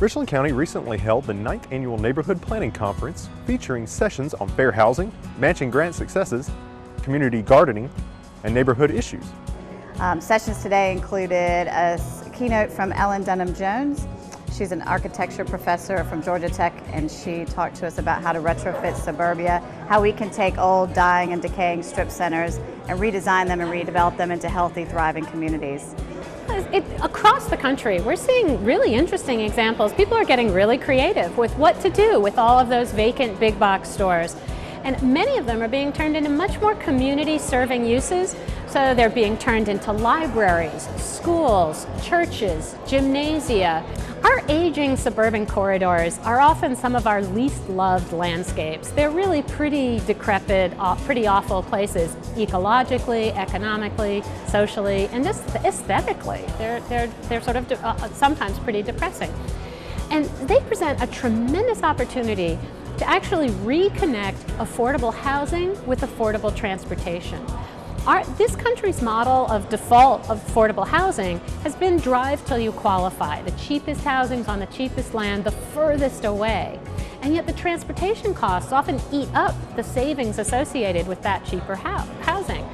Richland County recently held the 9th Annual Neighborhood Planning Conference featuring sessions on fair housing, matching grant successes, community gardening, and neighborhood issues. Sessions today included a keynote from Ellen Dunham Jones. She's an architecture professor from Georgia Tech, and she talked to us about how to retrofit suburbia, how we can take old, dying, and decaying strip centers and redesign them and redevelop them into healthy, thriving communities. Across the country, we're seeing really interesting examples. People are getting really creative with what to do with all of those vacant big box stores. And many of them are being turned into much more community-serving uses. So they're being turned into libraries, schools, churches, gymnasia. Our aging suburban corridors are often some of our least loved landscapes. They're really pretty decrepit, pretty awful places, ecologically, economically, socially, and just aesthetically. They're sort of sometimes pretty depressing. And they present a tremendous opportunity to actually reconnect affordable housing with affordable transportation. This country's model of default of affordable housing has been drive till you qualify. The cheapest housing's on the cheapest land, the furthest away. And yet the transportation costs often eat up the savings associated with that cheaper housing.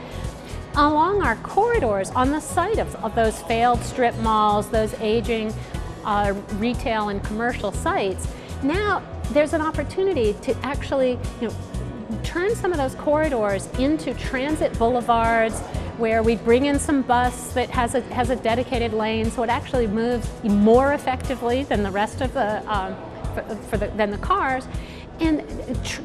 Along our corridors, on the site of those failed strip malls, those aging retail and commercial sites, now there's an opportunity to actually, turn some of those corridors into transit boulevards where we bring in some bus that has a dedicated lane, so it actually moves more effectively than the rest of than the cars, and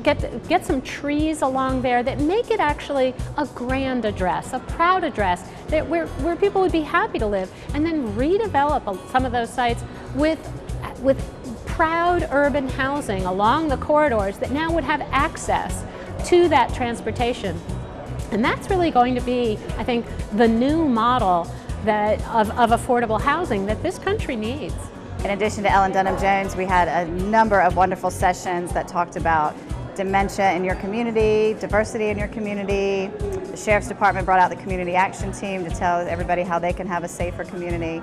get some trees along there that make it actually a grand address, a proud address where people would be happy to live, and then redevelop some of those sites with proud urban housing along the corridors that now would have access to that transportation. And that's really going to be, I think, the new model of affordable housing that this country needs. In addition to Ellen Dunham Jones, we had a number of wonderful sessions that talked about dementia in your community, diversity in your community. The Sheriff's Department brought out the Community Action Team to tell everybody how they can have a safer community.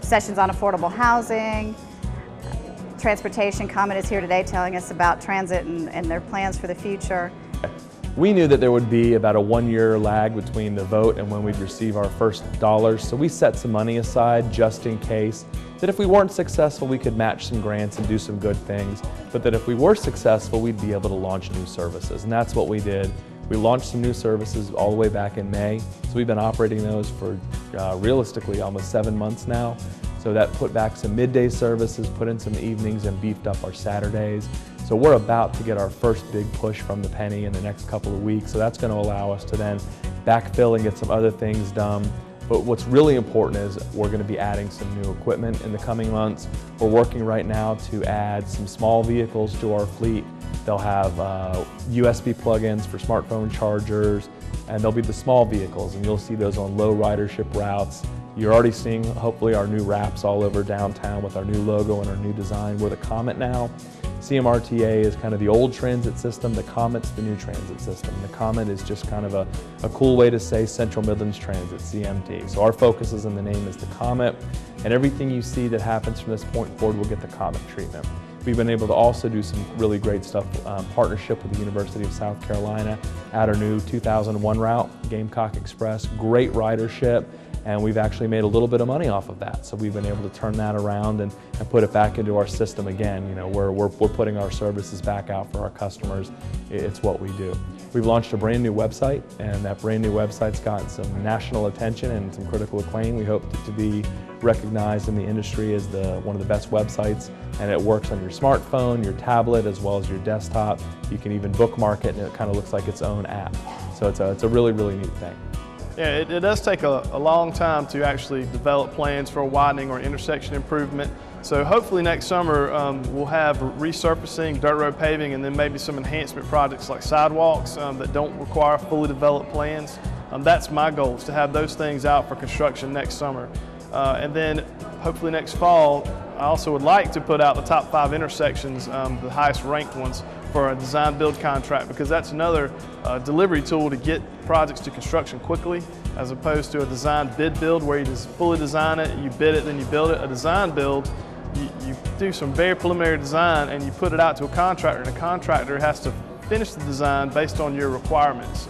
Sessions on affordable housing. Transportation. Comet is here today telling us about transit and their plans for the future. We knew that there would be about a 1-year lag between the vote and when we'd receive our first dollars, so we set some money aside just in case that if we weren't successful we could match some grants and do some good things, but that if we were successful we'd be able to launch new services, and that's what we did. We launched some new services all the way back in May, so we've been operating those for realistically almost 7 months now. So that put back some midday services, put in some evenings, and beefed up our Saturdays. So we're about to get our first big push from the penny in the next couple of weeks. So that's going to allow us to then backfill and get some other things done. But what's really important is we're going to be adding some new equipment in the coming months. We're working right now to add some small vehicles to our fleet. They'll have USB plug-ins for smartphone chargers, and they'll be the small vehicles, and you'll see those on low ridership routes. You're already seeing, hopefully, our new wraps all over downtown with our new logo and our new design. We're the Comet now. CMRTA is kind of the old transit system. The Comet's the new transit system. The Comet is just kind of a cool way to say Central Midlands Transit, CMT. So our focus is in the name is the Comet, and everything you see that happens from this point forward will get the Comet treatment. We've been able to also do some really great stuff, partnership with the University of South Carolina, add our new 2001 route, Gamecock Express, great ridership. And we've actually made a little bit of money off of that. So we've been able to turn that around and put it back into our system again. We're putting our services back out for our customers. It's what we do. We've launched a brand new website, and that brand new website's gotten some national attention and some critical acclaim. We hope to be recognized in the industry as one of the best websites, and it works on your smartphone, your tablet, as well as your desktop. You can even bookmark it, and it kind of looks like its own app. So it's a really, really neat thing. Yeah, it does take a long time to actually develop plans for a widening or intersection improvement. So hopefully next summer we'll have resurfacing, dirt road paving, and then maybe some enhancement projects like sidewalks that don't require fully developed plans. That's my goal, is to have those things out for construction next summer. And then hopefully next fall, I also would like to put out the top 5 intersections, the highest ranked ones, for a design build contract, because that's another delivery tool to get projects to construction quickly, as opposed to a design bid build where you just fully design it, you bid it, then you build it. A design build, you do some very preliminary design and you put it out to a contractor, and the contractor has to finish the design based on your requirements.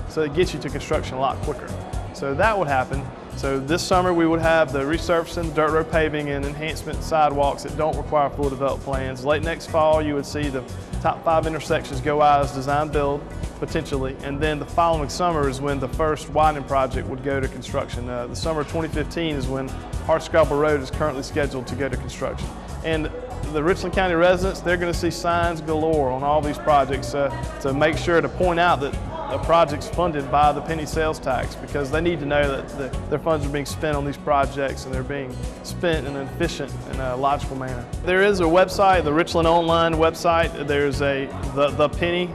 So it gets you to construction a lot quicker. So that would happen. So this summer we would have the resurfacing, dirt road paving, and enhancement sidewalks that don't require full developed plans. Late next fall you would see the top 5 intersections go out as design build, potentially, and then the following summer is when the first widening project would go to construction. The summer of 2015 is when Hardscrabble Road is currently scheduled to go to construction. And the Richland County residents, they're going to see signs galore on all these projects to make sure to point out that a project's funded by the penny sales tax, because they need to know that their funds are being spent on these projects and they're being spent in an efficient and a logical manner. There is a website, the Richland Online website. There's the penny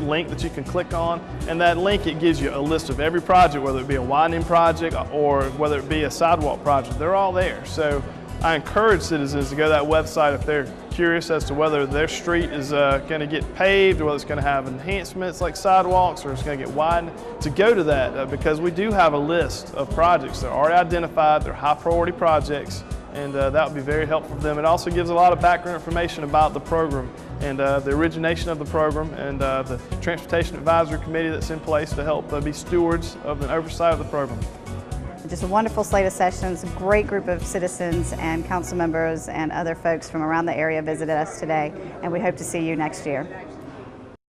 link that you can click on, and that link, it gives you a list of every project, whether it be a widening project or whether it be a sidewalk project. They're all there. So I encourage citizens to go to that website if they're curious as to whether their street is going to get paved, or whether it's going to have enhancements like sidewalks, or it's going to get widened, to go to that because we do have a list of projects that are already identified. They're high priority projects, and that would be very helpful for them. It also gives a lot of background information about the program and the origination of the program, and the Transportation Advisory Committee that's in place to help be stewards of the oversight of the program. Just a wonderful slate of sessions, a great group of citizens and council members and other folks from around the area visited us today, and we hope to see you next year.